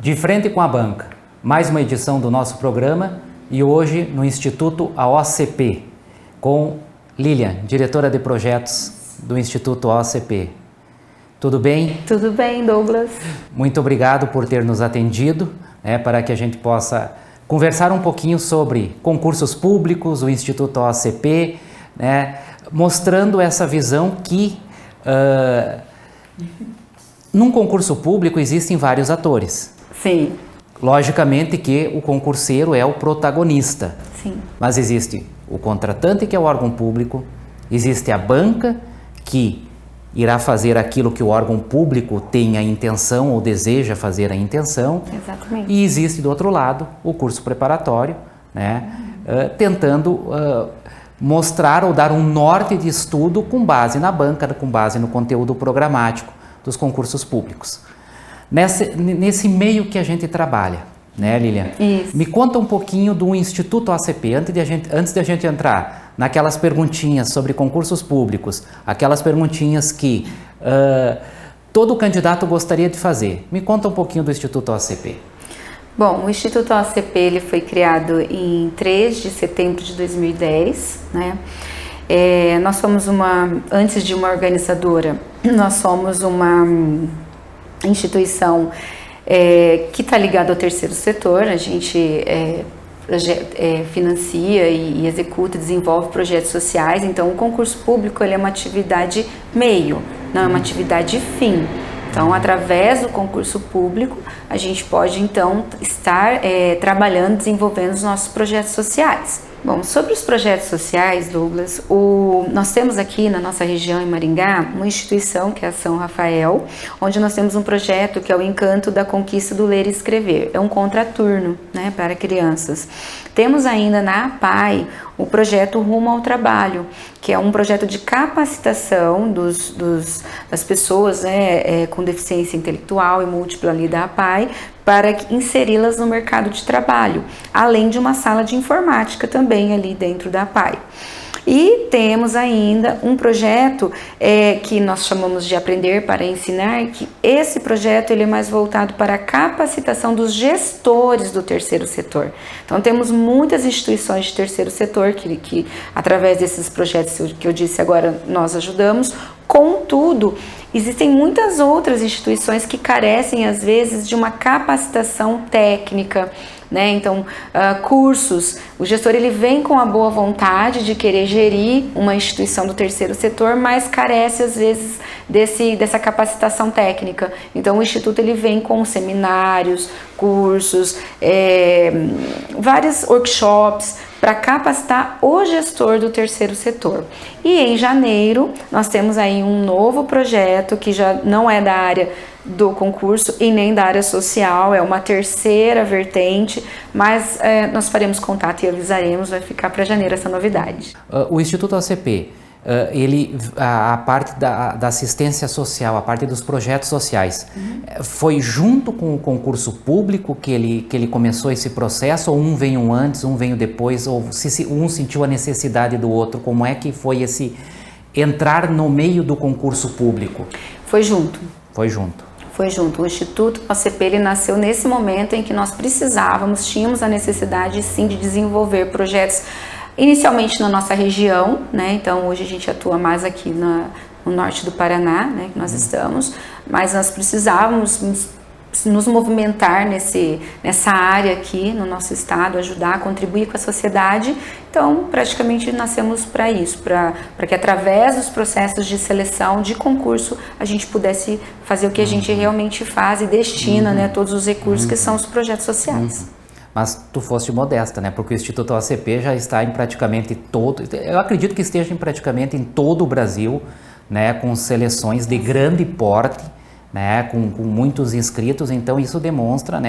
De Frente com a Banca, mais uma edição do nosso programa e hoje no Instituto AOCP, com Lilian, diretora de projetos do Instituto AOCP. Tudo bem? Tudo bem, Douglas. Muito obrigado por ter nos atendido, para que a gente possa conversar um pouquinho sobre concursos públicos, o Instituto AOCP, mostrando essa visão que num concurso público existem vários atores. Sim. Logicamente que o concurseiro é o protagonista. Sim. Mas existe o contratante, que é o órgão público, existe a banca, que irá fazer aquilo que o órgão público tem a intenção ou deseja fazer a intenção. Exatamente. E existe do outro lado o curso preparatório, tentando mostrar ou dar um norte de estudo com base na banca, com base no conteúdo programático dos concursos públicos. Nesse meio que a gente trabalha, Lilian? Isso. Me conta um pouquinho do Instituto AOCP, antes de a gente entrar naquelas perguntinhas sobre concursos públicos, aquelas perguntinhas que todo candidato gostaria de fazer. Me conta um pouquinho do Instituto AOCP. Bom, o Instituto AOCP ele foi criado em 3 de setembro de 2010, nós somos antes de uma organizadora, nós somos uma instituição que está ligada ao terceiro setor. A gente financia e executa, desenvolve projetos sociais. Então, o concurso público ele é uma atividade meio, não é uma atividade fim. Então, através do concurso público, a gente pode, então, estar trabalhando, desenvolvendo os nossos projetos sociais. Bom, sobre os projetos sociais, Douglas, nós temos aqui na nossa região, em Maringá, uma instituição que é a São Rafael, onde nós temos um projeto que é o Encanto da Conquista do Ler e Escrever. É um contraturno, para crianças. Temos ainda na APAE o projeto Rumo ao Trabalho, que é um projeto de capacitação das pessoas com deficiência intelectual e múltipla ali da APAE, para inseri-las no mercado de trabalho, além de uma sala de informática também ali dentro da APAE. E temos ainda um projeto que nós chamamos de Aprender para Ensinar, que esse projeto ele é mais voltado para a capacitação dos gestores do terceiro setor. Então temos muitas instituições de terceiro setor que através desses projetos que eu disse agora nós ajudamos. Contudo, existem muitas outras instituições que carecem às vezes de uma capacitação técnica, Então, cursos, o gestor ele vem com a boa vontade de querer gerir uma instituição do terceiro setor, mas carece às vezes dessa capacitação técnica. Então, o Instituto ele vem com seminários, cursos, vários workshops para capacitar o gestor do terceiro setor. E em janeiro, nós temos aí um novo projeto que já não é da área do concurso e nem da área social, é uma terceira vertente, mas nós faremos contato e avisaremos, vai ficar para janeiro essa novidade. O Instituto AOCP, a parte da assistência social, a parte dos projetos sociais, foi junto com o concurso público que ele começou esse processo, ou um veio antes, um veio depois, ou se um sentiu a necessidade do outro? Como é que foi esse entrar no meio do concurso público? Foi junto. Foi junto. Foi junto. O Instituto AOCP ele nasceu nesse momento em que nós tínhamos a necessidade sim de desenvolver projetos inicialmente na nossa região, Então hoje a gente atua mais aqui no norte do Paraná, que nós estamos, mas nós precisávamos nos movimentar nessa área aqui no nosso estado, ajudar, contribuir com a sociedade. Então, praticamente nascemos para isso, para que através dos processos de seleção, de concurso, a gente pudesse fazer o que a gente realmente faz e destina, todos os recursos que são os projetos sociais. Mas tu foste modesta, Porque o Instituto AOCP já está em praticamente eu acredito que esteja em praticamente em todo o Brasil, com seleções de grande porte, com muitos inscritos. Então isso demonstra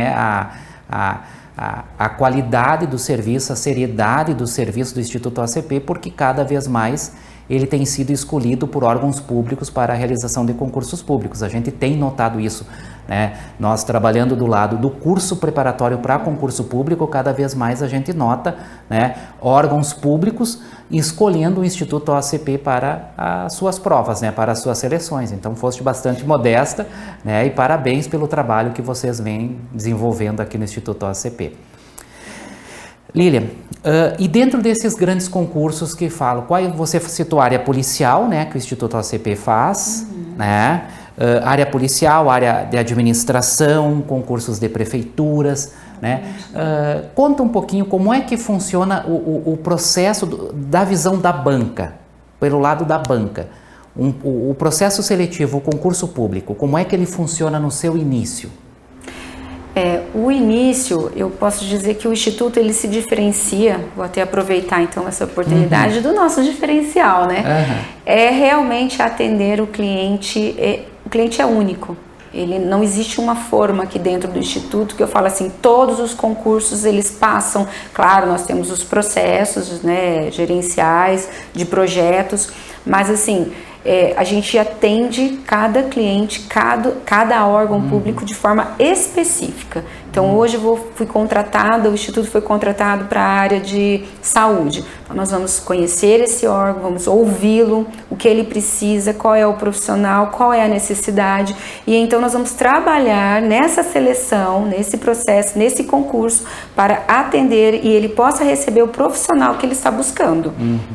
a qualidade do serviço, a seriedade do serviço do Instituto AOCP, porque cada vez mais ele tem sido escolhido por órgãos públicos para a realização de concursos públicos. A gente tem notado isso, né? Nós trabalhando do lado do curso preparatório para concurso público, cada vez mais a gente nota, né, órgãos públicos escolhendo o Instituto OACP para as suas provas, né, para as suas seleções. Então foste bastante modesta, né, e parabéns pelo trabalho que vocês vêm desenvolvendo aqui no Instituto OACP. Lilian, e dentro desses grandes concursos que falam, qual você citou a área policial, né, que o Instituto OACP faz, né, área policial, área de administração, concursos de prefeituras, né? Conta um pouquinho como é que funciona o processo da visão da banca, pelo lado da banca, o processo seletivo, o concurso público, como é que ele funciona no seu início? O início, eu posso dizer que o Instituto ele se diferencia, vou até aproveitar então essa oportunidade do nosso diferencial, né? É realmente atender o cliente é único. Ele não existe uma forma aqui dentro do Instituto que eu falo assim, todos os concursos eles passam, claro, nós temos os processos, né, gerenciais, de projetos, mas assim, a gente atende cada cliente, cada órgão público de forma específica. Então hoje fui contratada, o Instituto foi contratado para a área de saúde. Então, nós vamos conhecer esse órgão, vamos ouvi-lo, o que ele precisa, qual é o profissional, qual é a necessidade. E então nós vamos trabalhar nessa seleção, nesse processo, nesse concurso, para atender e ele possa receber o profissional que ele está buscando.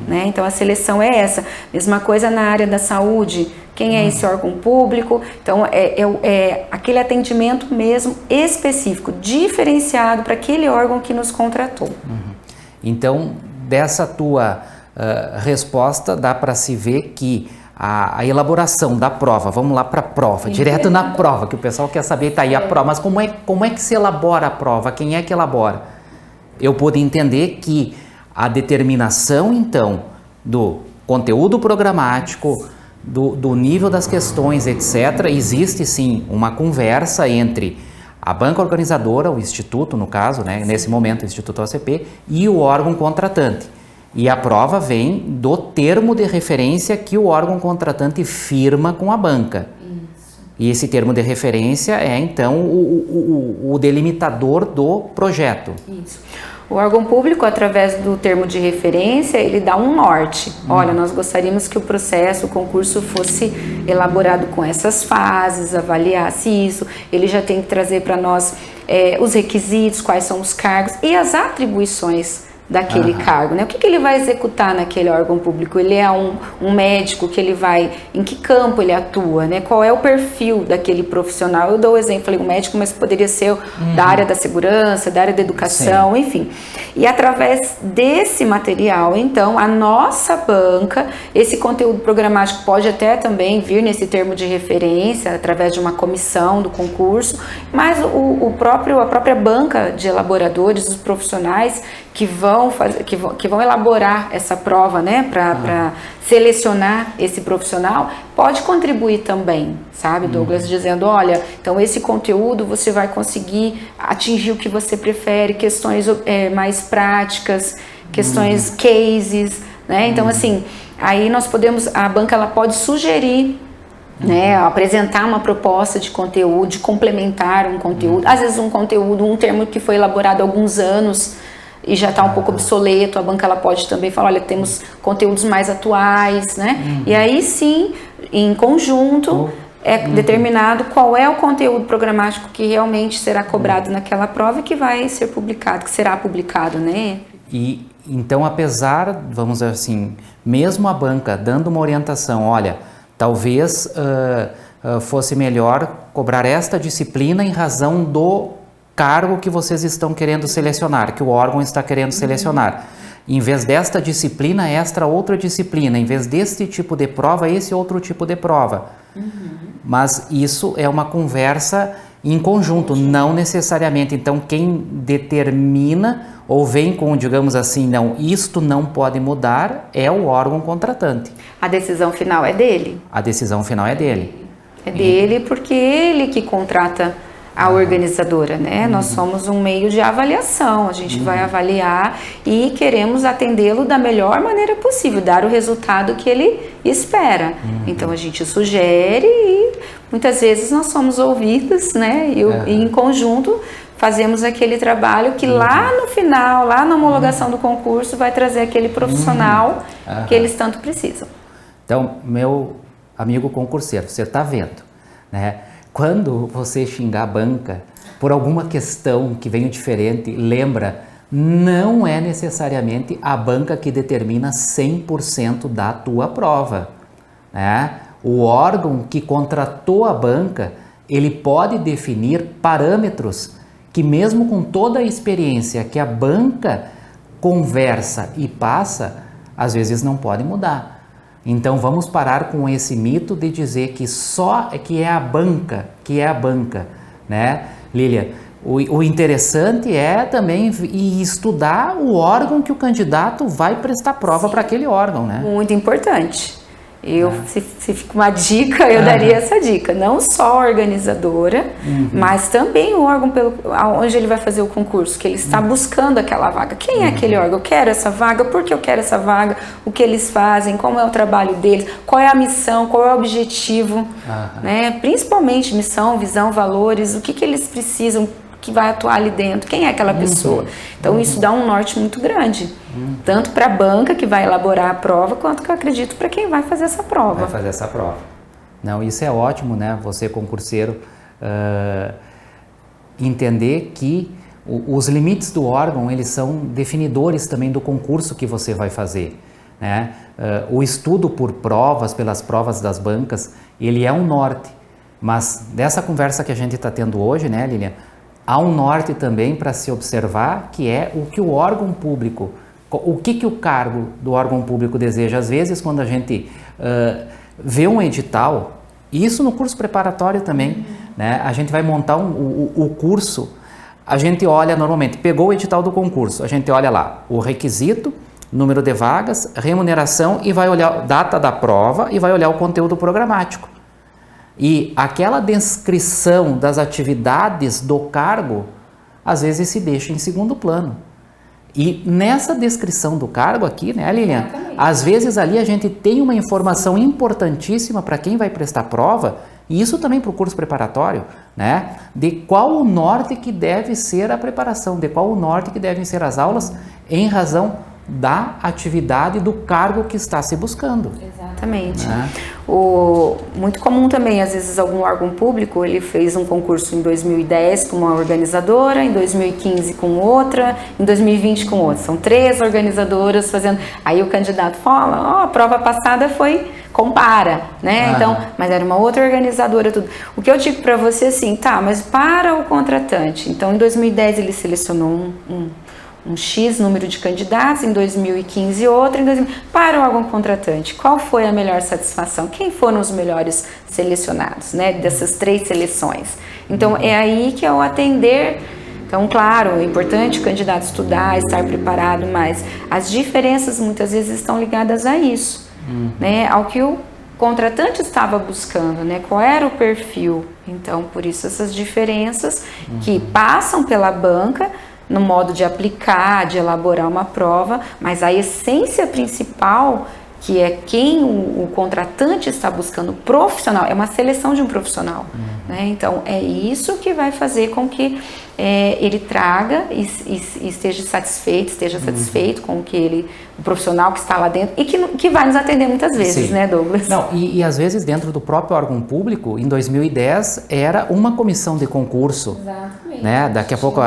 Né? Então a seleção é essa. Mesma coisa na área da saúde. Quem é esse órgão público? Então, é aquele atendimento mesmo específico, diferenciado para aquele órgão que nos contratou. Então, dessa tua resposta, dá para se ver que a elaboração da prova, vamos lá para a prova, direto na prova, que o pessoal quer saber, está aí a prova, mas como é que se elabora a prova? Quem é que elabora? Eu pude entender que a determinação, então, do conteúdo programático, do nível das questões, etc., existe sim uma conversa entre a banca organizadora, o Instituto, no caso, né, nesse momento o Instituto OACP, e o órgão contratante. E a prova vem do termo de referência que o órgão contratante firma com a banca. Isso. E esse termo de referência é, então, o delimitador do projeto. Isso. O órgão público, através do termo de referência, ele dá um norte. Olha, nós gostaríamos que o processo, o concurso fosse elaborado com essas fases, avaliasse isso. Ele já tem que trazer para nós os requisitos, quais são os cargos e as atribuições daquele cargo, né? O que ele vai executar naquele órgão público? Ele é um médico que ele vai, em que campo ele atua, né? Qual é o perfil daquele profissional? Eu dou o exemplo, falei um médico, mas poderia ser da área da segurança, da área da educação, enfim. E através desse material, então, a nossa banca, esse conteúdo programático pode até também vir nesse termo de referência, através de uma comissão do concurso, mas a própria banca de elaboradores, os profissionais que vão elaborar essa prova, né, para selecionar esse profissional, pode contribuir também, sabe, Douglas, dizendo, olha, então esse conteúdo você vai conseguir atingir o que você prefere, questões mais práticas, questões cases, né, então assim, aí a banca ela pode sugerir, né, apresentar uma proposta de conteúdo, de complementar um conteúdo, às vezes um termo que foi elaborado há alguns anos, e já está um pouco obsoleto, a banca ela pode também falar, olha, temos conteúdos mais atuais, né? E aí sim, em conjunto, determinado qual é o conteúdo programático que realmente será cobrado naquela prova e que vai ser publicado, que será publicado, né? E então, apesar, vamos dizer assim, mesmo a banca dando uma orientação, olha, talvez fosse melhor cobrar esta disciplina em razão do cargo que vocês estão querendo selecionar, que o órgão está querendo selecionar. Em vez desta disciplina, esta outra disciplina. Em vez deste tipo de prova, esse outro tipo de prova. Mas isso é uma conversa em conjunto, não necessariamente. Então, quem determina ou vem com, digamos assim, não, isto não pode mudar, é o órgão contratante. A decisão final é dele. A decisão final é dele. É dele porque ele que contrata a organizadora, né? Nós somos um meio de avaliação, a gente vai avaliar e queremos atendê-lo da melhor maneira possível, dar o resultado que ele espera. Então a gente sugere e muitas vezes nós somos ouvidos, né? E em conjunto fazemos aquele trabalho que lá no final, lá na homologação do concurso, vai trazer aquele profissional que eles tanto precisam. Então, meu amigo concurseiro, você está vendo, né? Quando você xingar a banca por alguma questão que venha diferente, lembra, não é necessariamente a banca que determina 100% da tua prova, né? O órgão que contratou a banca, ele pode definir parâmetros que mesmo com toda a experiência que a banca conversa e passa, às vezes não pode mudar. Então vamos parar com esse mito de dizer que só que é a banca, né, Lilian? O interessante é também estudar o órgão que o candidato vai prestar prova para aquele órgão, né? Muito importante. Se fica uma dica, eu daria essa dica. Não só a organizadora, mas também o órgão onde ele vai fazer o concurso, que ele está buscando aquela vaga. Quem é aquele órgão? Eu quero essa vaga, por que eu quero essa vaga? O que eles fazem? Como é o trabalho deles? Qual é a missão? Qual é o objetivo? Né? Principalmente missão, visão, valores, o que eles precisam que vai atuar ali dentro, quem é aquela pessoa. Então isso dá um norte muito grande, tanto para a banca que vai elaborar a prova, quanto que eu acredito para quem vai fazer essa prova. Não, isso é ótimo, né? Você concurseiro entender que os limites do órgão, eles são definidores também do concurso que você vai fazer, né? O estudo por provas, pelas provas das bancas, ele é um norte, mas dessa conversa que a gente está tendo hoje, né, Lilian, há um norte também para se observar, que é o que o órgão público, o que o cargo do órgão público deseja. Às vezes, quando a gente vê um edital, e isso no curso preparatório também, né? A gente vai montar o curso, a gente olha normalmente, pegou o edital do concurso, a gente olha lá o requisito, número de vagas, remuneração e vai olhar data da prova e vai olhar o conteúdo programático. E aquela descrição das atividades do cargo, às vezes se deixa em segundo plano. E nessa descrição do cargo aqui, né, Lilian? Às vezes ali a gente tem uma informação importantíssima para quem vai prestar prova, e isso também para o curso preparatório, né? De qual o norte que deve ser a preparação, de qual o norte que devem ser as aulas, em razão da atividade do cargo que está se buscando. Exatamente. Muito comum também, às vezes, algum órgão público, ele fez um concurso em 2010 com uma organizadora, em 2015 com outra, em 2020 com outra. São 3 organizadoras fazendo. Aí o candidato fala, a prova passada compara, né? Então, mas era uma outra organizadora, tudo. O que eu digo para você assim, mas para o contratante. Então, em 2010 ele selecionou um X número de candidatos, em 2015 outra, para o órgão contratante, qual foi a melhor satisfação? Quem foram os melhores selecionados, né, dessas 3 seleções? Então, é aí que é o atender. Então, claro, é importante o candidato estudar, estar preparado, mas as diferenças muitas vezes estão ligadas a isso, né, ao que o contratante estava buscando, né, qual era o perfil. Então, por isso essas diferenças que passam pela banca, no modo de aplicar, de elaborar uma prova, mas a essência principal, que é quem o contratante está buscando, profissional, é uma seleção de um profissional, né? Então, é isso que vai fazer com que ele traga e esteja satisfeito com que o profissional que está lá dentro e que vai nos atender muitas vezes. Sim. Né, Douglas? Não, e às vezes dentro do próprio órgão público, em 2010, era uma comissão de concurso. Exatamente. Né? Daqui a pouco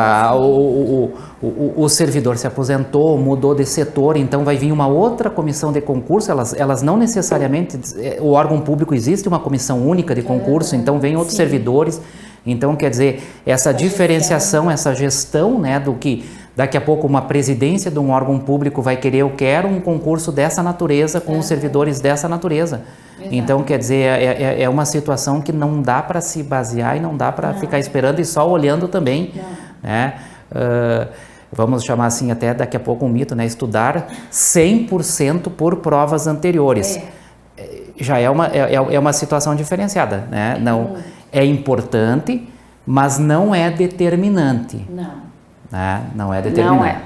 o servidor se aposentou, mudou de setor, então vai vir uma outra comissão de concurso, elas não necessariamente, o órgão público existe uma comissão única de concurso, então vem outros servidores. Então, quer dizer, essa diferenciação, essa gestão, né, do que daqui a pouco uma presidência de um órgão público vai querer, eu quero um concurso dessa natureza, com os servidores dessa natureza. Exato. Então, quer dizer, é uma situação que não dá para se basear e não dá para ficar esperando e só olhando também, né? Vamos chamar assim até daqui a pouco um mito, né? Estudar 100% por provas anteriores. Já é uma situação diferenciada, né? Não... É importante, mas não é determinante. Não. Né? Não é determinante. Não é.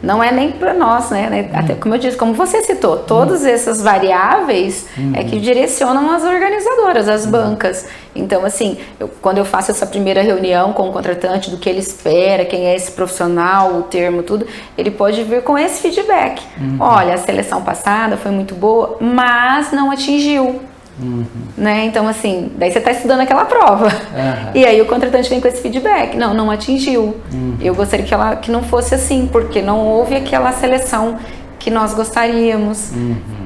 Não é nem para nós, né? Até como eu disse, como você citou, todas essas variáveis é que direcionam as organizadoras, as bancas. Então, assim, quando eu faço essa primeira reunião com o contratante do que ele espera, quem é esse profissional, o termo, tudo, ele pode vir com esse feedback. Olha, a seleção passada foi muito boa, mas não atingiu. Né? Então, assim, daí você está estudando aquela prova. E aí o contratante vem com esse feedback. Não atingiu. Eu gostaria que não fosse assim, porque não houve aquela seleção que nós gostaríamos.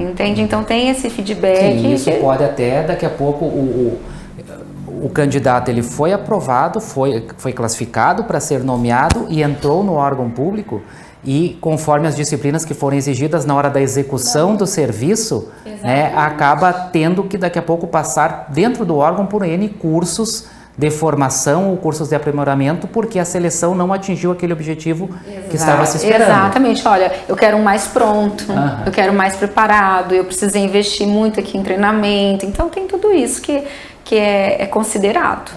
Entende? Então tem esse feedback. Sim, isso pode até, daqui a pouco, o candidato ele foi aprovado, foi classificado para ser nomeado e entrou no órgão público. E conforme as disciplinas que forem exigidas na hora da execução do serviço, né, acaba tendo que daqui a pouco passar dentro do órgão por N cursos de formação ou cursos de aprimoramento, porque a seleção não atingiu aquele objetivo que estava se esperando. Exatamente, olha, eu quero um mais pronto, eu quero mais preparado, eu precisei investir muito aqui em treinamento, então tem tudo isso que é considerado.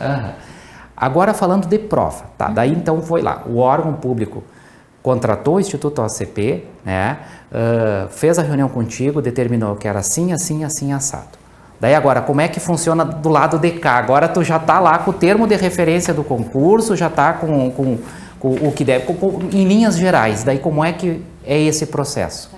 Agora falando de prova, tá? Daí então foi lá, o órgão público contratou o Instituto OCP, né? Fez a reunião contigo, determinou que era assim, assim, assim, assado. Daí agora, como é que funciona do lado de cá? Agora tu já está lá com o termo de referência do concurso, já está com o que deve, em linhas gerais. Daí como é que é esse processo?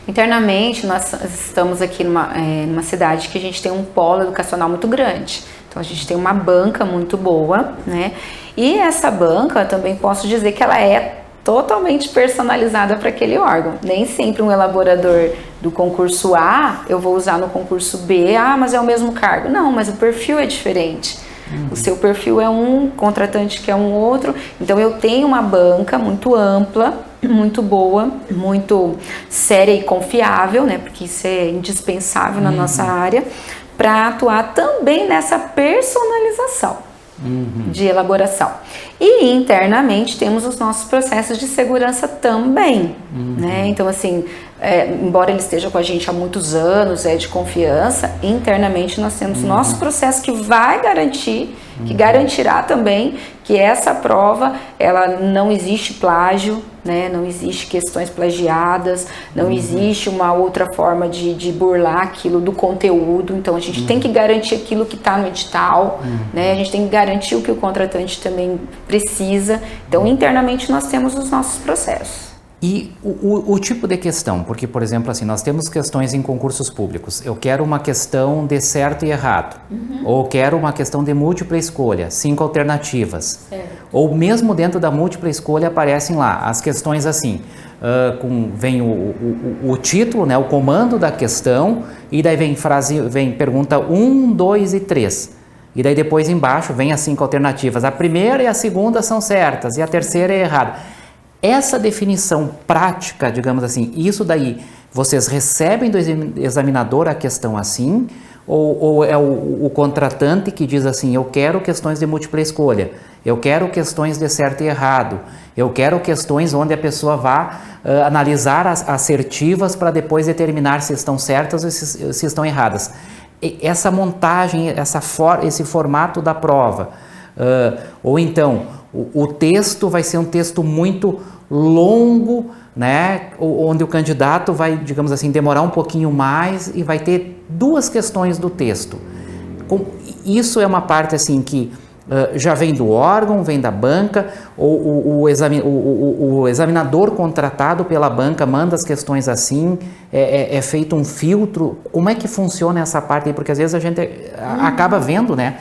Internamente, nós estamos aqui numa cidade que a gente tem um polo educacional muito grande. Então, a gente tem uma banca muito boa, né? E essa banca, também posso dizer que ela é totalmente personalizada para aquele órgão. Nem sempre um elaborador do concurso A eu vou usar no concurso B, mas é o mesmo cargo. Não, mas o perfil é diferente. O seu perfil é um, contratante que é um outro. Então eu tenho uma banca muito ampla, muito boa, muito séria e confiável, né? Porque isso é indispensável na nossa área, para atuar também nessa personalização. De elaboração. E internamente temos os nossos processos de segurança também, né? Então, assim, embora ele esteja com a gente há muitos anos, de confiança, internamente nós temos nosso processo que vai garantir, que garantirá também que essa prova, ela não existe plágio, né? Não existe questões plagiadas, não existe uma outra forma de burlar aquilo do conteúdo. Então a gente tem que garantir aquilo que está no edital, né? A gente tem que garantir o que o contratante também precisa. Então internamente nós temos os nossos processos. E o tipo de questão, porque, por exemplo, assim, nós temos questões em concursos públicos. Eu quero uma questão de certo e errado, ou quero uma questão de múltipla escolha, 5 alternativas. Ou mesmo dentro da múltipla escolha aparecem lá as questões assim, vem o título, né, o comando da questão, e daí vem pergunta 1, 2 e 3. E daí depois embaixo vem as 5 alternativas. A primeira e a segunda são certas, e a terceira é errada. Essa definição prática, digamos assim, isso daí, vocês recebem do examinador a questão assim, ou é o contratante que diz assim, eu quero questões de múltipla escolha, eu quero questões de certo e errado, eu quero questões onde a pessoa vá analisar as assertivas para depois determinar se estão certas ou se estão erradas. Essa montagem, esse formato da prova, ou então o texto vai ser um texto muito longo, né, onde o candidato vai, digamos assim, demorar um pouquinho mais e vai ter 2 questões do texto. Isso é uma parte assim que já vem do órgão, vem da banca, ou o examinador contratado pela banca manda as questões assim, é feito um filtro. Como é que funciona essa parte aí? Porque às vezes a gente acaba vendo, né?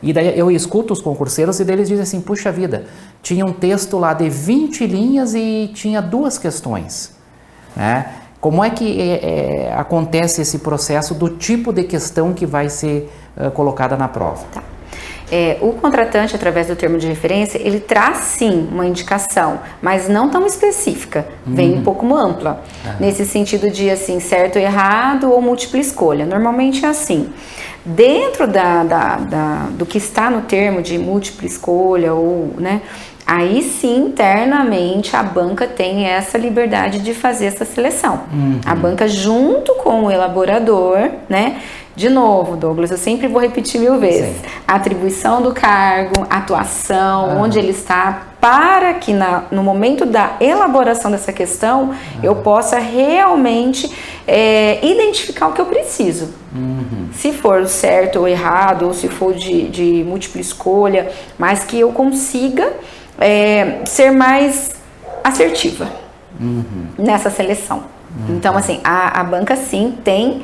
E daí eu escuto os concurseiros e eles dizem assim, puxa vida, tinha um texto lá de 20 linhas e tinha 2 questões, né? Como é que acontece esse processo do tipo de questão que vai ser colocada na prova? Tá. O contratante, através do termo de referência, ele traz sim uma indicação, mas não tão específica, vem um pouco ampla, nesse sentido de assim, certo e errado ou múltipla escolha. Normalmente é assim. Dentro do que está no termo de múltipla escolha ou, né, Aí sim, internamente, a banca tem essa liberdade de fazer essa seleção. A banca junto com o elaborador, né? De novo, Douglas, eu sempre vou repetir 1000 vezes. Sim. A atribuição do cargo, atuação, onde ele está, para que no momento da elaboração dessa questão, eu possa realmente identificar o que eu preciso. Se for certo ou errado, ou se for de múltipla escolha, mas que eu consiga ser mais assertiva nessa seleção. Então, assim, a banca sim tem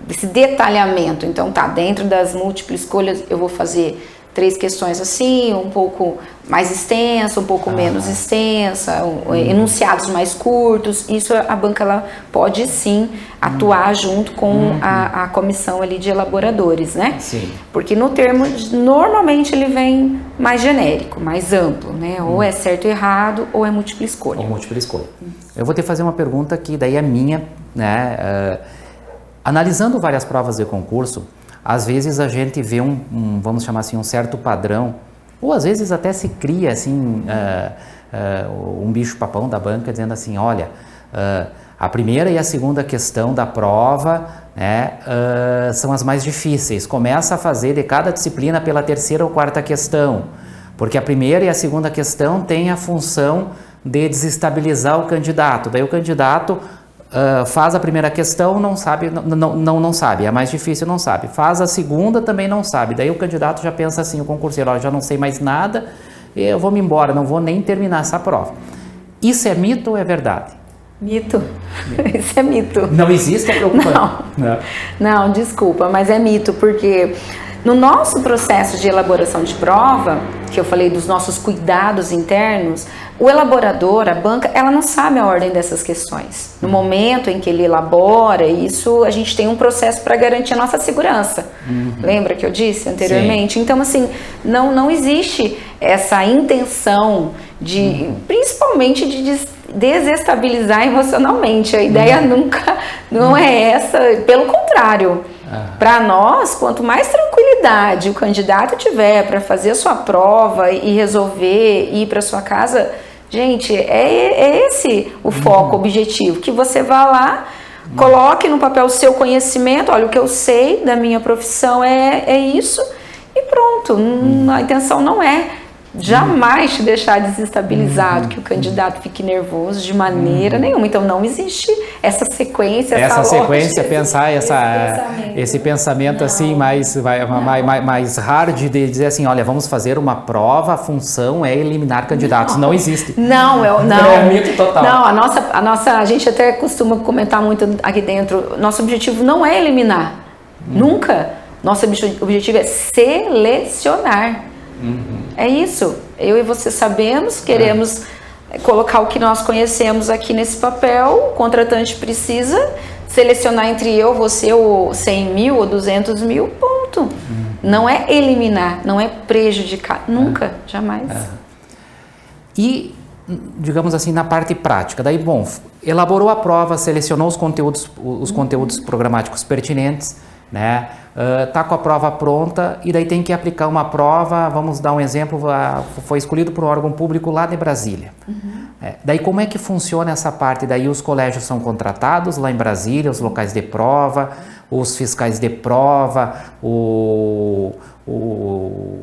esse detalhamento. Então, dentro das múltiplas escolhas eu vou fazer 3 questões assim, um pouco mais extensa, um pouco menos extensa, enunciados mais curtos. Isso a banca ela pode sim atuar junto com a comissão ali de elaboradores, né? Sim. Porque no termo, normalmente ele vem mais genérico, mais amplo, né? Ou é certo e errado, ou é múltipla escolha. Ou múltipla escolha. Eu vou te fazer uma pergunta que daí é minha, né? Analisando várias provas de concurso, às vezes a gente vê vamos chamar assim, um certo padrão, ou às vezes até se cria assim, um bicho-papão da banca dizendo assim, olha, a primeira e a segunda questão da prova, né, são as mais difíceis. Começa a fazer de cada disciplina pela terceira ou quarta questão, porque a primeira e a segunda questão têm a função de desestabilizar o candidato. Daí o candidato faz a primeira questão, não sabe, não sabe, é a mais difícil, não sabe. Faz a segunda, também não sabe. Daí o candidato já pensa assim, o concurseiro, já não sei mais nada, eu vou me embora, não vou nem terminar essa prova. Isso é mito ou é verdade? Mito. Isso é mito. Não existe a preocupação? Não, desculpa, mas é mito, porque no nosso processo de elaboração de prova, que eu falei dos nossos cuidados internos, o elaborador, a banca, ela não sabe a ordem dessas questões. No momento em que ele elabora isso, a gente tem um processo para garantir a nossa segurança. Lembra que eu disse anteriormente? Sim. Então, assim, não existe essa intenção principalmente de desestabilizar emocionalmente. A ideia nunca não é essa, pelo contrário. Para nós, quanto mais tranquilidade o candidato tiver para fazer a sua prova e resolver ir para sua casa, gente, é esse o foco, o objetivo, que você vá lá, coloque no papel o seu conhecimento, olha, o que eu sei da minha profissão é isso, e pronto. A intenção não é jamais te deixar desestabilizado, que o candidato fique nervoso de maneira nenhuma. Então não existe essa sequência, pensar esse pensamento assim mais hard de dizer assim, olha, vamos fazer uma prova, a função é eliminar candidatos. Não existe. Não. É mito total. Não, a gente até costuma comentar muito aqui dentro, nosso objetivo não é eliminar. Nunca. Nosso objetivo é selecionar. É isso. Eu e você sabemos, queremos colocar o que nós conhecemos aqui nesse papel. O contratante precisa selecionar entre eu, você, ou 100 mil ou 200 mil, ponto. Não é eliminar, não é prejudicar. Nunca, jamais. E, digamos assim, na parte prática, daí, bom, elaborou a prova, selecionou os conteúdos programáticos pertinentes, né? Tá com a prova pronta e daí tem que aplicar uma prova, vamos dar um exemplo, foi escolhido por um órgão público lá de Brasília. Daí como é que funciona essa parte? Daí os colégios são contratados lá em Brasília, os locais de prova, os fiscais de prova, o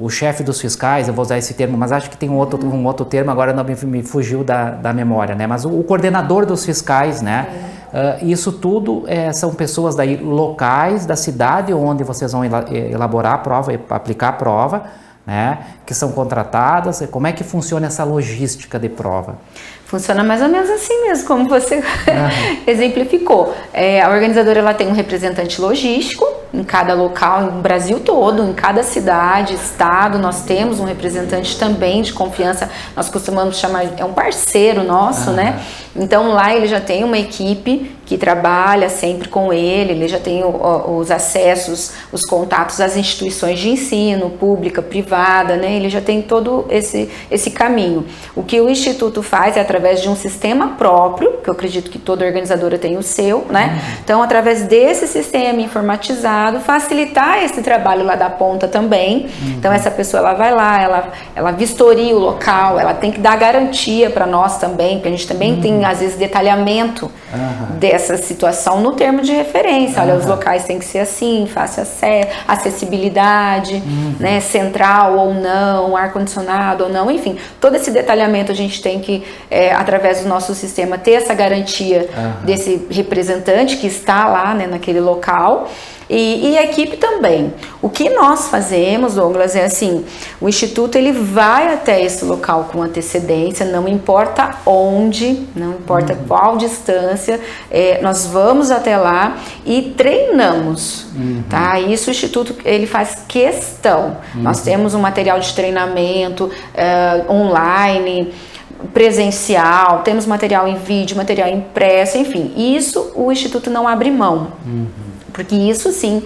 chefe dos fiscais, eu vou usar esse termo, mas acho que tem um outro termo, agora não me fugiu da memória, né? Mas o coordenador dos fiscais, né? Isso tudo são pessoas daí locais da cidade onde vocês vão elaborar a prova, aplicar a prova, né? Que são contratadas. Como é que funciona essa logística de prova? Funciona mais ou menos assim mesmo, como você exemplificou. A organizadora ela tem um representante logístico em cada local, no Brasil todo, em cada cidade, estado, nós temos um representante também de confiança, nós costumamos chamar, é um parceiro nosso, né? Então lá ele já tem uma equipe que trabalha sempre com ele já tem os acessos, os contatos às instituições de ensino, pública, privada, né? Ele já tem todo esse caminho. O que o Instituto faz é através de um sistema próprio, que eu acredito que toda organizadora tem o seu, né? Então, através desse sistema informatizado, facilitar esse trabalho lá da ponta também. Então, essa pessoa, ela vai lá, ela vistoria o local, ela tem que dar garantia para nós também, porque a gente também tem, às vezes, detalhamento dessa situação no termo de referência. Olha, os locais têm que ser assim, fácil acesso, acessibilidade, né, central ou não, ar-condicionado ou não, enfim, todo esse detalhamento a gente tem que, através do nosso sistema, ter essa garantia desse representante que está lá, né, naquele local. E a equipe também. O que nós fazemos, Douglas, é assim, o Instituto ele vai até esse local com antecedência, não importa onde, não importa qual distância, nós vamos até lá e treinamos, tá? Isso o Instituto ele faz questão. Nós temos um material de treinamento online, presencial, temos material em vídeo, material impresso, enfim, isso o Instituto não abre mão. Porque isso sim,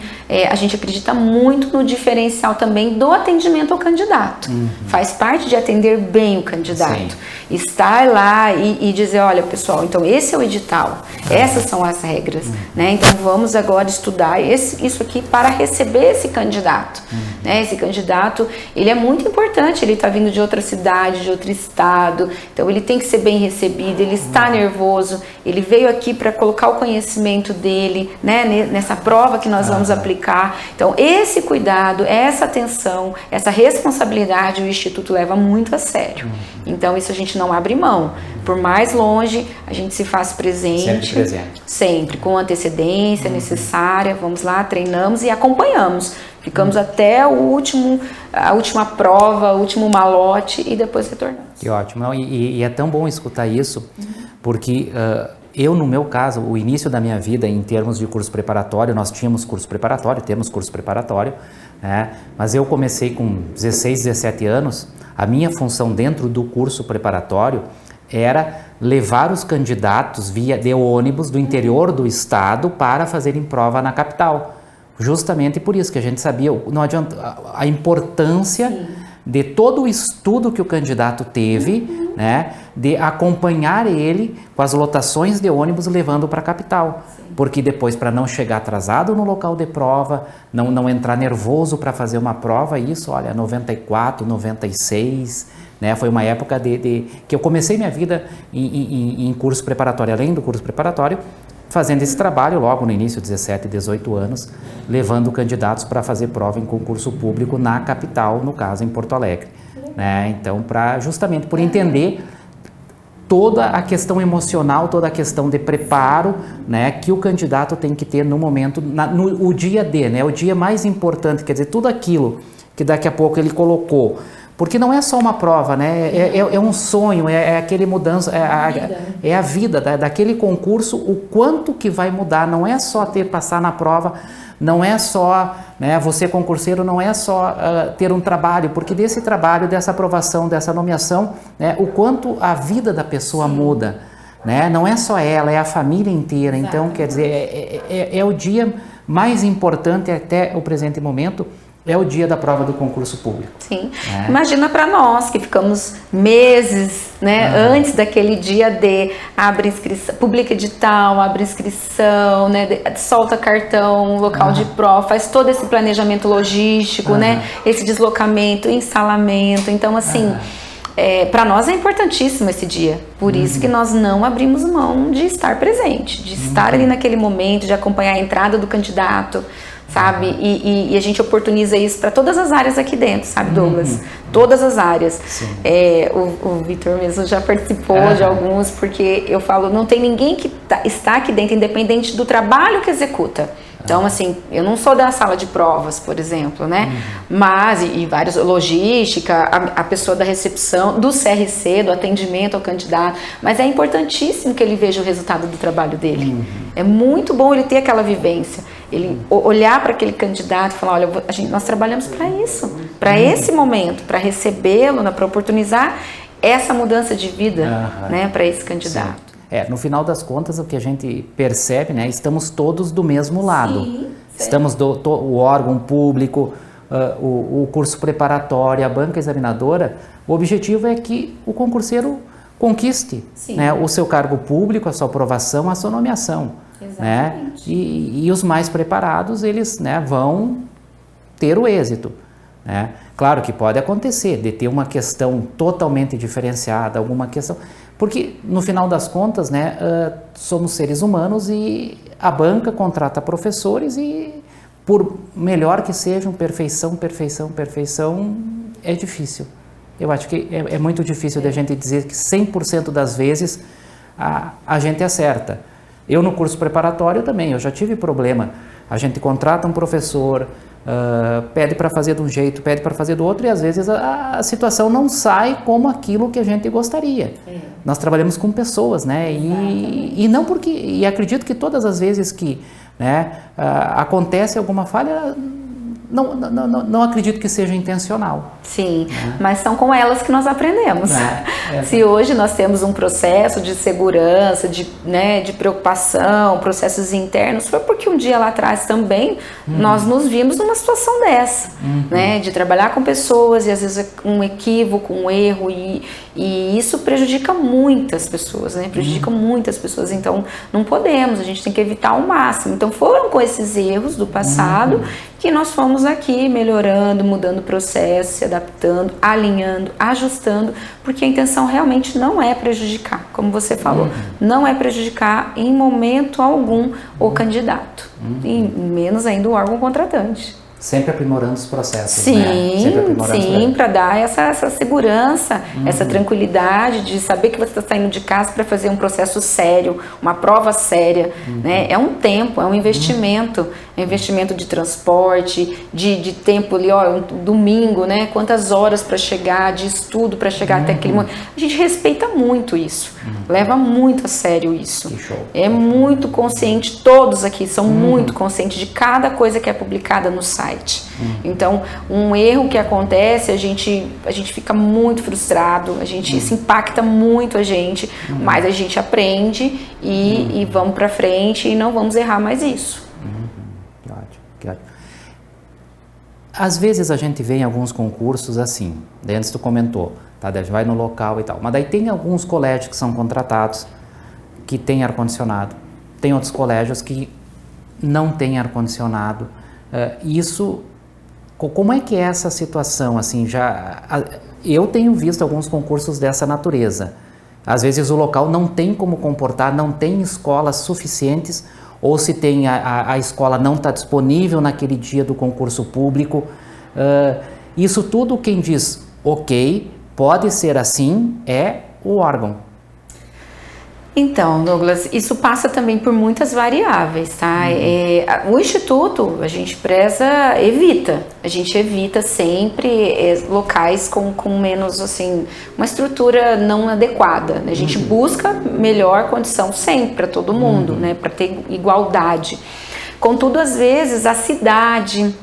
a gente acredita muito no diferencial também do atendimento ao candidato. Faz parte de atender bem o candidato. Sim. Estar lá e dizer, olha pessoal, então esse é o edital, essas são as regras, né? Então vamos agora estudar isso aqui para receber esse candidato. Né? Esse candidato, ele é muito importante, ele está vindo de outra cidade, de outro estado, então ele tem que ser bem recebido, ele está nervoso, ele veio aqui para colocar o conhecimento dele, né, nessa prova que nós vamos aplicar. Então esse cuidado, essa atenção, essa responsabilidade o Instituto leva muito a sério. Então isso a gente não abre mão. Por mais longe, a gente se faz presente. Sempre presente. Sempre, com antecedência necessária, vamos lá, treinamos e acompanhamos. Ficamos até a última prova, o último malote e depois retornamos. Que ótimo. E é tão bom escutar isso, porque eu, no meu caso, o início da minha vida em termos de curso preparatório, nós tínhamos curso preparatório, temos curso preparatório, né? Mas eu comecei com 16, 17 anos, a minha função dentro do curso preparatório era levar os candidatos de ônibus do interior do estado para fazerem prova na capital. Justamente por isso que a gente sabia, não adianta, a importância de todo o estudo que o candidato teve, né, de acompanhar ele com as lotações de ônibus levando para a capital. Porque depois, para não chegar atrasado no local de prova, não entrar nervoso para fazer uma prova, isso, olha, 94, 96, né, foi uma época que eu comecei minha vida em curso preparatório, além do curso preparatório, fazendo esse trabalho logo no início, 17, 18 anos, levando candidatos para fazer prova em concurso público na capital, no caso em Porto Alegre. Né? Então, justamente por entender toda a questão emocional, toda a questão de preparo, né, que o candidato tem que ter no momento, no dia D, né, o dia mais importante, quer dizer, tudo aquilo que daqui a pouco ele colocou. Porque não é só uma prova, né? É um sonho, é aquele mudança, é a vida daquele concurso, o quanto que vai mudar. Não é só passar na prova, não é só, né, você concurseiro, não é só ter um trabalho, porque desse trabalho, dessa aprovação, dessa nomeação, né, o quanto a vida da pessoa muda, né? Não é só ela, é a família inteira. Exato. Então, quer dizer, é o dia mais importante até o presente momento. É o dia da prova do concurso público. Sim. Imagina para nós que ficamos meses, né, antes daquele dia D, abre inscrição, publica edital, abre inscrição, né, solta cartão, local de prova, faz todo esse planejamento logístico, né, esse deslocamento, instalamento. Então, assim, para nós é importantíssimo esse dia. Por isso que nós não abrimos mão de estar presente, de estar ali naquele momento, de acompanhar a entrada do candidato, sabe? E a gente oportuniza isso para todas as áreas aqui dentro, sabe, Douglas? Todas as áreas. O Vitor mesmo já participou de alguns, porque eu falo, não tem ninguém que está aqui dentro, independente do trabalho que executa. Então, assim, eu não sou da sala de provas, por exemplo, né? Mas, e vários, logística, a pessoa da recepção, do CRC, do atendimento ao candidato, mas é importantíssimo que ele veja o resultado do trabalho dele. É muito bom ele ter aquela vivência, ele olhar para aquele candidato e falar, olha, nós trabalhamos para isso, para esse momento, para recebê-lo, para oportunizar essa mudança de vida, né, para esse candidato. Sim. No final das contas, o que a gente percebe, né, estamos todos do mesmo lado. Sim, estamos o órgão público, o curso preparatório, a banca examinadora. O objetivo é que o concurseiro conquiste, né, o seu cargo público, a sua aprovação, a sua nomeação. Exatamente. Né? E os mais preparados, eles, né, vão ter o êxito. Né? Claro que pode acontecer de ter uma questão totalmente diferenciada, alguma questão, porque no final das contas, né, somos seres humanos e a banca contrata professores e por melhor que sejam, perfeição, é difícil. Eu acho que é muito difícil de a gente dizer que 100% das vezes a gente acerta. Eu no curso preparatório também, eu já tive problema. A gente contrata um professor, pede para fazer de um jeito, pede para fazer do outro e às vezes a situação não sai como aquilo que a gente gostaria. Nós trabalhamos com pessoas, né? E não porque, e acredito que todas as vezes que, né, acontece alguma falha, não acredito que seja intencional. Sim, mas são com elas que nós aprendemos. Se hoje nós temos um processo de segurança, de preocupação, processos internos, foi porque um dia lá atrás também nós nos vimos numa situação dessa, né, de trabalhar com pessoas e às vezes um equívoco, um erro e isso prejudica muitas pessoas, né? Prejudica muitas pessoas, então não podemos, a gente tem que evitar ao máximo. Então foram com esses erros do passado que nós fomos aqui melhorando, mudando o processo, se adaptando, alinhando, ajustando, porque a intenção realmente não é prejudicar, como você falou, não é prejudicar em momento algum o candidato, e menos ainda o órgão contratante. Sempre aprimorando os processos, sim, né? Sempre aprimorando sim, para dar essa segurança, essa tranquilidade de saber que você está saindo de casa para fazer um processo sério, uma prova séria, né? É um tempo, é um investimento, de transporte, de tempo ali, ó, um domingo, né? Quantas horas para chegar, de estudo para chegar até aquele momento. A gente respeita muito isso, leva muito a sério isso. Que show. É muito consciente, todos aqui são muito conscientes de cada coisa que é publicada no site. Então, um erro que acontece, a gente fica muito frustrado, a gente se impacta muito a gente, mas a gente aprende e vamos para frente e não vamos errar mais isso. Que ótimo. Às vezes a gente vê em alguns concursos assim, daí antes tu comentou, tá? Daí vai no local e tal, mas daí tem alguns colégios que são contratados que têm ar-condicionado, tem outros colégios que não têm ar-condicionado. Isso, como é que é essa situação, assim, eu tenho visto alguns concursos dessa natureza, às vezes o local não tem como comportar, não tem escolas suficientes, ou se tem a escola não está disponível naquele dia do concurso público, isso tudo quem diz, ok, pode ser assim, é o órgão. Então, Douglas, isso passa também por muitas variáveis, tá? O Instituto, a gente evita sempre locais com menos, assim, uma estrutura não adequada, né? A gente busca melhor condição sempre para todo mundo, né? Para ter igualdade. Contudo, às vezes, a cidade,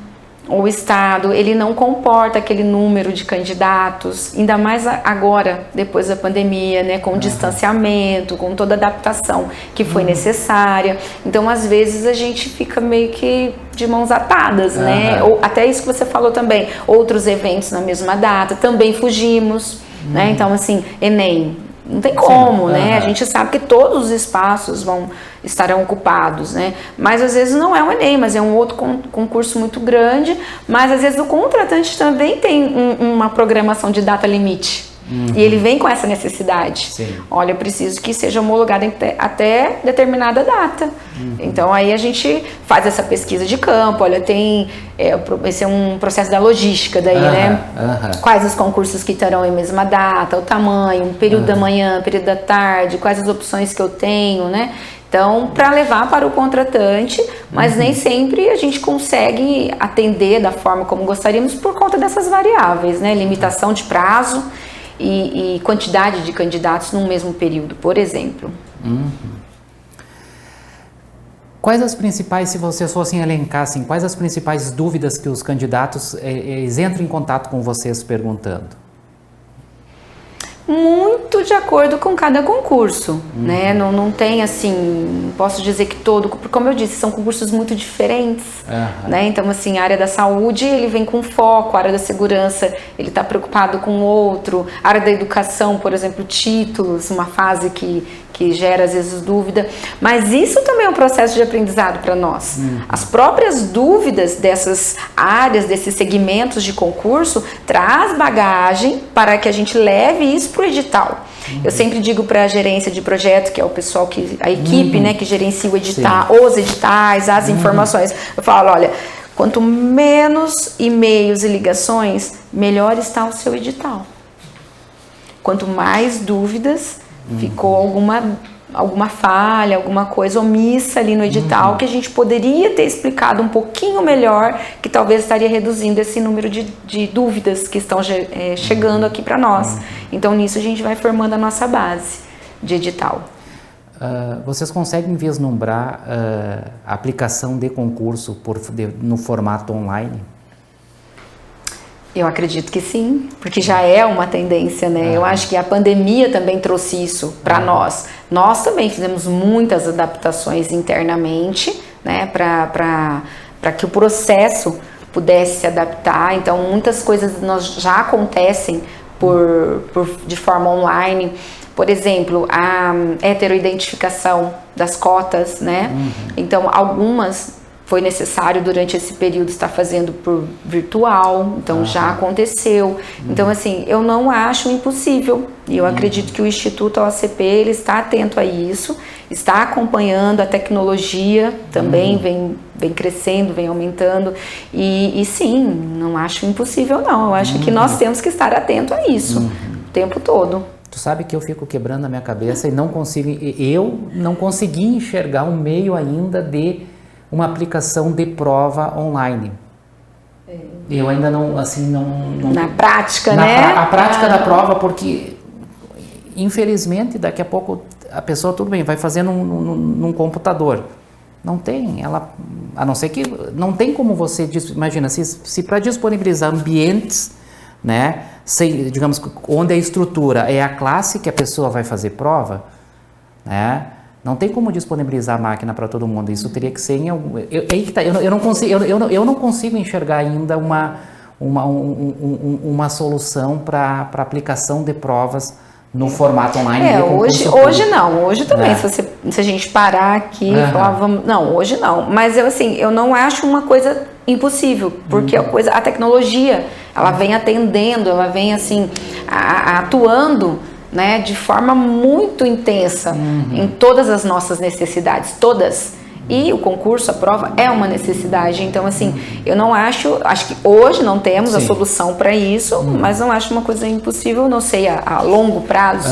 o Estado, ele não comporta aquele número de candidatos, ainda mais agora, depois da pandemia, né, com o distanciamento, com toda a adaptação que foi necessária. Então, às vezes, a gente fica meio que de mãos atadas, né? Ou até isso que você falou também, outros eventos na mesma data, também fugimos, né? Então, assim, Enem, não tem como, né? A gente sabe que todos os espaços estarão ocupados, né? Mas às vezes não é um Enem, mas é um outro concurso muito grande, mas às vezes o contratante também tem uma programação de data limite. E ele vem com essa necessidade. Sim. Olha, eu preciso que seja homologado até determinada data. Então aí a gente faz essa pesquisa de campo, olha, esse é um processo da logística daí, né? Quais os concursos que estarão em mesma data, o tamanho, o período da manhã, período da tarde, quais as opções que eu tenho, né? Então, para levar para o contratante, mas nem sempre a gente consegue atender da forma como gostaríamos por conta dessas variáveis, né? Limitação de prazo e quantidade de candidatos num mesmo período, por exemplo. Quais as principais, se vocês fossem elencar, assim, quais as principais dúvidas que os candidatos eles entram em contato com vocês perguntando? muito de acordo com cada concurso, né? Não tem assim, posso dizer que todo, como eu disse, são concursos muito diferentes, né? Então assim, a área da saúde, ele vem com foco, a área da segurança, ele está preocupado com outro, a área da educação, por exemplo, títulos, uma fase que gera às vezes dúvida, mas isso também é um processo de aprendizado para nós. As próprias dúvidas dessas áreas, desses segmentos de concurso, traz bagagem para que a gente leve isso para o edital. Eu sempre digo para a gerência de projeto, que é o pessoal a equipe, né, que gerencia o edital, os editais, as informações, eu falo, olha, quanto menos e-mails e ligações, melhor está o seu edital. Quanto mais dúvidas, ficou alguma falha, alguma coisa omissa ali no edital que a gente poderia ter explicado um pouquinho melhor, que talvez estaria reduzindo esse número de dúvidas que estão chegando aqui para nós. Então, nisso a gente vai formando a nossa base de edital. Vocês conseguem vislumbrar a aplicação de concurso no formato online? Eu acredito que sim, porque já é uma tendência, né? Eu acho que a pandemia também trouxe isso para nós. Nós também fizemos muitas adaptações internamente, né? Para que o processo pudesse se adaptar. Então, muitas coisas já acontecem de forma online. Por exemplo, a heteroidentificação das cotas, né? Então, algumas foi necessário durante esse período estar fazendo por virtual, então já aconteceu. Então, assim, eu não acho impossível. E eu acredito que o Instituto OACP, ele está atento a isso, está acompanhando a tecnologia, também vem crescendo, vem aumentando. E sim, não acho impossível, não. Eu acho que nós temos que estar atento a isso o tempo todo. Tu sabe que eu fico quebrando a minha cabeça e eu não consegui enxergar um meio ainda de uma aplicação de prova online. Eu ainda não, assim, não... Na prática, né? A prática da prova, porque, infelizmente, daqui a pouco a pessoa, tudo bem, vai fazer num computador. Não tem, a não ser que... Não tem como você... Imagina, se para disponibilizar ambientes, né, digamos, onde a estrutura é a classe que a pessoa vai fazer prova, né? Não tem como disponibilizar a máquina para todo mundo. Isso teria que ser em algum... Eu não consigo enxergar ainda uma solução para aplicação de provas no formato online. Hoje não. Hoje também, se a gente parar aqui e falar, não, hoje não. Mas eu não acho uma coisa impossível, porque a tecnologia, ela vem atendendo, ela vem assim, atuando, né, de forma muito intensa em todas as nossas necessidades, todas. E o concurso, a prova, é uma necessidade. Então, assim, eu não acho que hoje não temos a solução para isso, mas não acho uma coisa impossível, não sei, a longo prazo.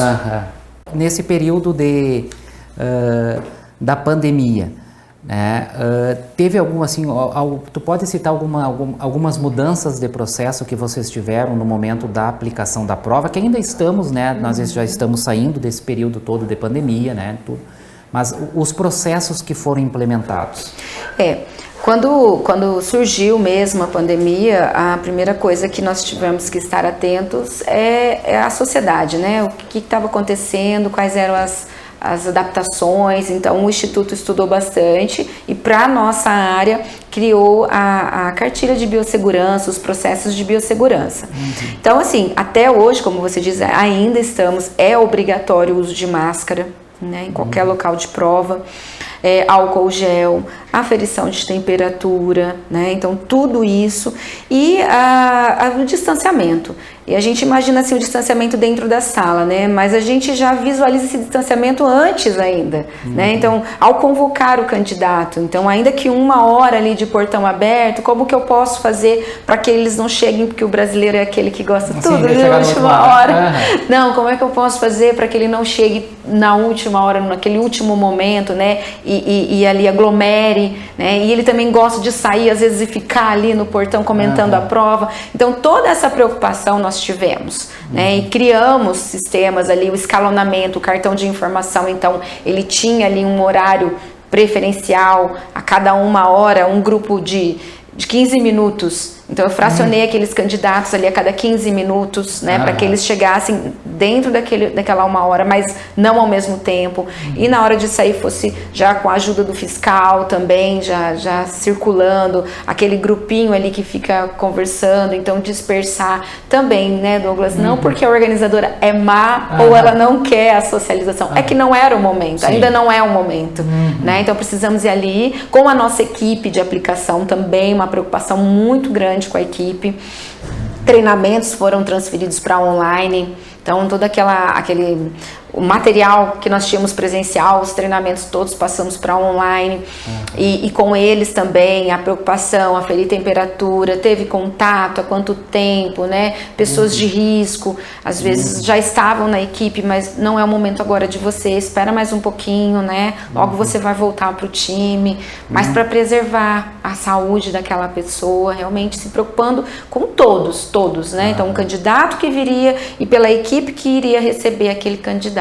Nesse período da pandemia, né, teve algum, assim, tu pode citar algumas mudanças de processo que vocês tiveram no momento da aplicação da prova, que ainda estamos, né, nós já estamos saindo desse período todo de pandemia, né, tudo, mas os processos que foram implementados? Quando surgiu mesmo a pandemia, a primeira coisa que nós tivemos que estar atentos é a sociedade, né, o que estava acontecendo, quais eram as adaptações. Então o Instituto estudou bastante e para a nossa área criou a cartilha de biossegurança, os processos de biossegurança. Então assim, até hoje, como você diz, ainda é obrigatório o uso de máscara, né, em qualquer local de prova, álcool gel, aferição de temperatura, né, então tudo isso e o distanciamento. E a gente imagina assim o distanciamento dentro da sala, né? Mas a gente já visualiza esse distanciamento antes ainda, né? Então, ao convocar o candidato, então ainda que 1 hora ali de portão aberto, como que eu posso fazer para que eles não cheguem, porque o brasileiro é aquele que gosta tudo na última hora. Não, como é que eu posso fazer para que ele não chegue na última hora, naquele último momento, né? E ali aglomere, né? E ele também gosta de sair às vezes e ficar ali no portão comentando a prova. Então, toda essa preocupação nós tivemos, né? E criamos sistemas ali, o escalonamento, o cartão de informação, então ele tinha ali um horário preferencial, a cada 1 hora, um grupo de 15 minutos Então eu fracionei aqueles candidatos ali a cada 15 minutos, né, para que eles chegassem dentro daquela 1 hora, mas não ao mesmo tempo. E na hora de sair fosse já com a ajuda do fiscal também, já circulando, aquele grupinho ali que fica conversando, então dispersar também, né, Douglas? Não porque a organizadora é má ou ela não quer a socialização, é que não era o momento, ainda não é o momento, né? Então precisamos ir ali com a nossa equipe de aplicação também, uma preocupação muito grande com a equipe. Treinamentos foram transferidos para online, então todo o material que nós tínhamos presencial, os treinamentos todos passamos para online, e com eles também a preocupação, aferir temperatura, teve contato, há quanto tempo, né? Pessoas de risco, às vezes já estavam na equipe, mas não é o momento agora de você, espera mais um pouquinho, né? Logo você vai voltar para o time, mas para preservar a saúde daquela pessoa, realmente se preocupando com todos, né? Então um candidato que viria e pela equipe que iria receber aquele candidato.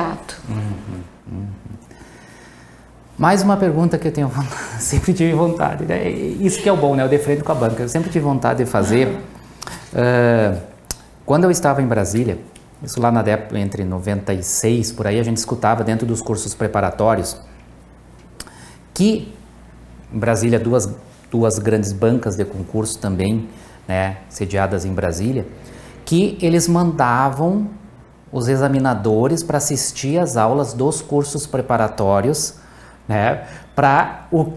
Mais uma pergunta que eu tenho sempre tive vontade, né? Isso que é o bom, né? Eu defendo com a banca. Eu sempre tive vontade de fazer. Quando eu estava em Brasília, isso lá na época entre 96 por aí, a gente escutava dentro dos cursos preparatórios que em Brasília duas grandes bancas de concurso também, né, sediadas em Brasília, que eles mandavam os examinadores para assistir às aulas dos cursos preparatórios, né, para o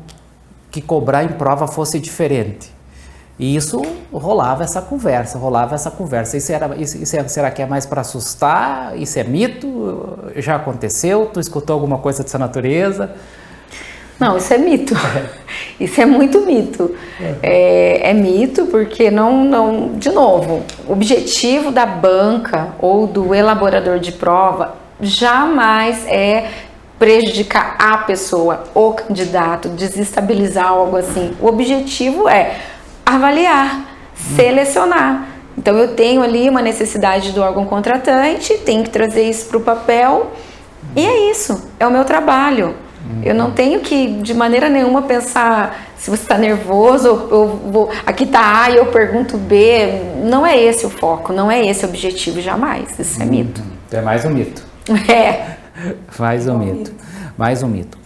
que cobrar em prova fosse diferente. E isso rolava essa conversa. Será que é mais para assustar? Isso é mito? Já aconteceu? Tu escutou alguma coisa dessa natureza? Não, isso é mito. Isso é muito mito. É mito porque não, de novo, o objetivo da banca ou do elaborador de prova jamais é prejudicar a pessoa, o candidato, desestabilizar algo assim. O objetivo é avaliar, selecionar. Então eu tenho ali uma necessidade do órgão contratante, tenho que trazer isso para o papel e é isso, é o meu trabalho. Eu não tenho que, de maneira nenhuma, pensar se você está nervoso, aqui está A e eu pergunto B. Não é esse o foco, não é esse o objetivo, jamais. Isso é mito. É mais um mito. Mais um mito.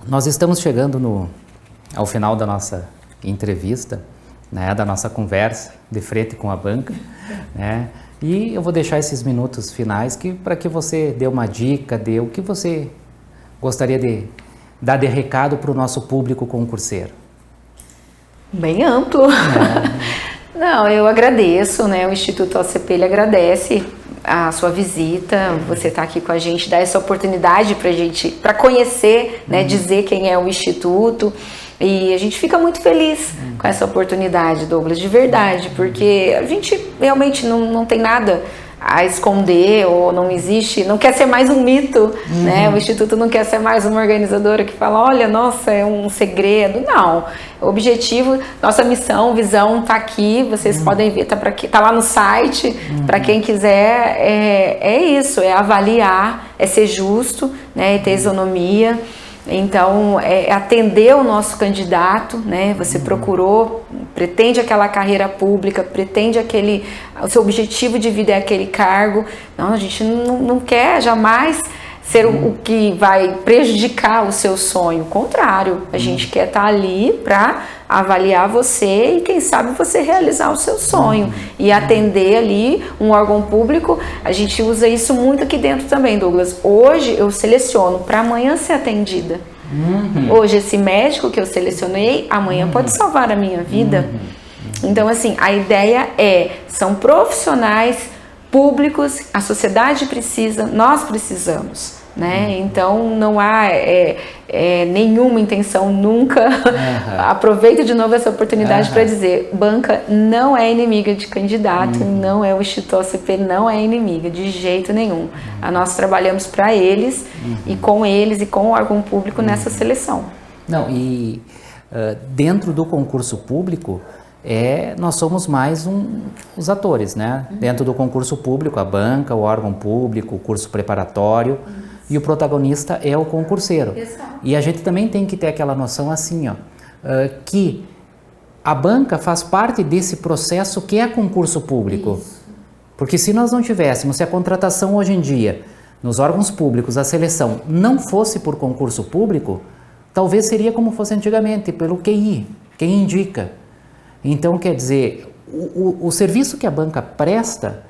Nós estamos chegando ao final da nossa entrevista, né, da nossa conversa de frente com a banca, né? E eu vou deixar esses minutos finais para que você dê uma dica, dê o que você gostaria de dar de recado para o nosso público concurseiro. Bem amplo. Não, eu agradeço, né? O Instituto OCP ele agradece a sua visita, você está aqui com a gente, dá essa oportunidade para conhecer, né? Dizer quem é o Instituto. E a gente fica muito feliz com essa oportunidade, Douglas, de verdade, porque a gente realmente não tem nada a esconder ou não existe, não quer ser mais um mito, né? O Instituto não quer ser mais uma organizadora que fala, olha, nossa, é um segredo. Não, o objetivo, nossa missão, visão está aqui, vocês podem ver, tá lá no site, para quem quiser, é isso, é avaliar, é ser justo, né? E ter isonomia. Então, atender o nosso candidato, né? Você procurou, pretende aquela carreira pública, pretende o seu objetivo de vida é aquele cargo. Não, a gente não quer jamais ser o que vai prejudicar o seu sonho. O contrário, a gente quer estar ali para avaliar você e quem sabe você realizar o seu sonho e atender ali um órgão público. A gente usa isso muito aqui dentro também, Douglas. Hoje eu seleciono para amanhã ser atendida. Hoje esse médico que eu selecionei amanhã pode salvar a minha vida. Então assim, a ideia são profissionais públicos, a sociedade precisa, nós precisamos, né? Então não há nenhuma intenção nunca. Aproveito de novo essa oportunidade para dizer, banca não é inimiga de candidato, não é o Instituto OCP, não é inimiga de jeito nenhum. Nós trabalhamos para eles e com o órgão público nessa seleção. Não, e dentro do concurso público, nós somos mais os atores, né? Dentro do concurso público, a banca, o órgão público, o curso preparatório, e o protagonista é o concurseiro. Exato. E a gente também tem que ter aquela noção assim, ó, que a banca faz parte desse processo que é concurso público. Isso. Porque se nós não tivéssemos, se a contratação hoje em dia, nos órgãos públicos, a seleção não fosse por concurso público, talvez seria como fosse antigamente, pelo QI, quem indica. Então, quer dizer, o serviço que a banca presta,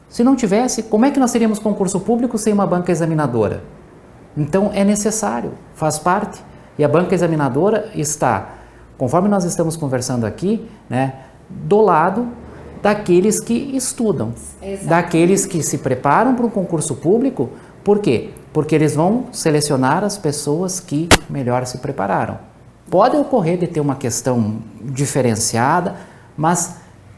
se não tivesse, como é que nós teríamos concurso público sem uma banca examinadora? Então, é necessário, faz parte. E a banca examinadora está, conforme nós estamos conversando aqui, né, do lado daqueles que estudam, daqueles que se preparam para um concurso público. Por quê? Porque eles vão selecionar as pessoas que melhor se prepararam. Pode ocorrer de ter uma questão diferenciada, mas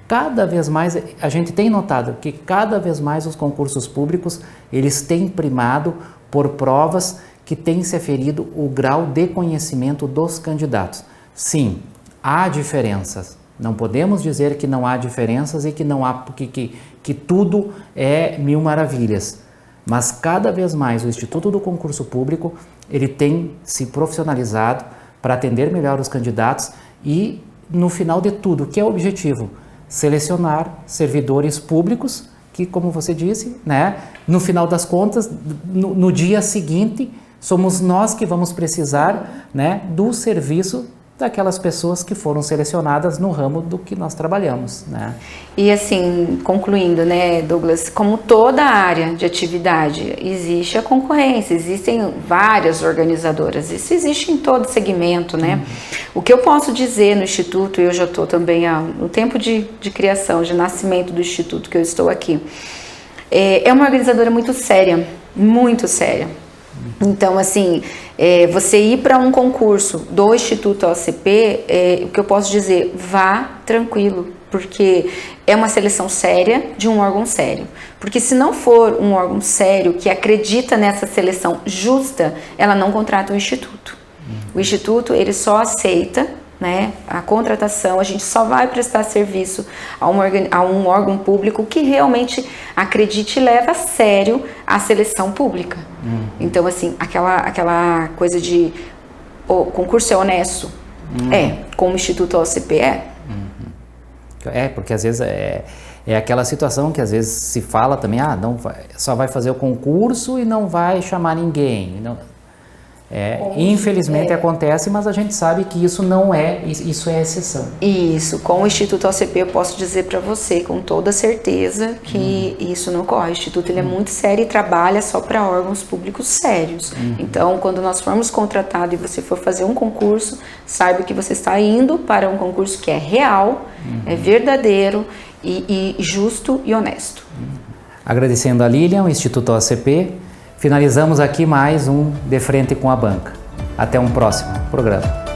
cada vez mais a gente tem notado que cada vez mais os concursos públicos eles têm primado por provas que têm se aferido o grau de conhecimento dos candidatos. Sim, há diferenças. Não podemos dizer que não há diferenças e que não há que tudo é mil maravilhas. Mas cada vez mais o Instituto do Concurso Público ele tem se profissionalizado para atender melhor os candidatos e, no final de tudo, que é o objetivo? Selecionar servidores públicos que, como você disse, né, no final das contas, no dia seguinte, somos nós que vamos precisar, né, do serviço daquelas pessoas que foram selecionadas no ramo do que nós trabalhamos, né? E assim, concluindo, né, Douglas, como toda área de atividade, existe a concorrência, existem várias organizadoras, isso existe em todo segmento, né? O que eu posso dizer no Instituto, eu já estou também no tempo de criação, de nascimento do Instituto que eu estou aqui, é uma organizadora muito séria, muito séria. Então, assim, você ir para um concurso do Instituto OCP, o que eu posso dizer, vá tranquilo, porque é uma seleção séria de um órgão sério. Porque se não for um órgão sério que acredita nessa seleção justa, ela não contrata o Instituto. O Instituto, ele só aceita, né, a contratação, a gente só vai prestar serviço a um órgão público que realmente acredite e leva a sério a seleção pública. Então, assim, aquela coisa de o concurso é honesto, como o Instituto OCP é. Porque às vezes é aquela situação que às vezes se fala também, só vai fazer o concurso e não vai chamar ninguém. Infelizmente acontece, mas a gente sabe que isso não é, isso é exceção. Isso, com o Instituto OCP eu posso dizer para você com toda certeza que isso não ocorre. O Instituto ele é muito sério e trabalha só para órgãos públicos sérios. Então, quando nós formos contratados e você for fazer um concurso, saiba que você está indo para um concurso que é real, é verdadeiro e justo e honesto. Agradecendo a Lilian, o Instituto OCP, finalizamos aqui mais um De Frente com a Banca. Até um próximo programa.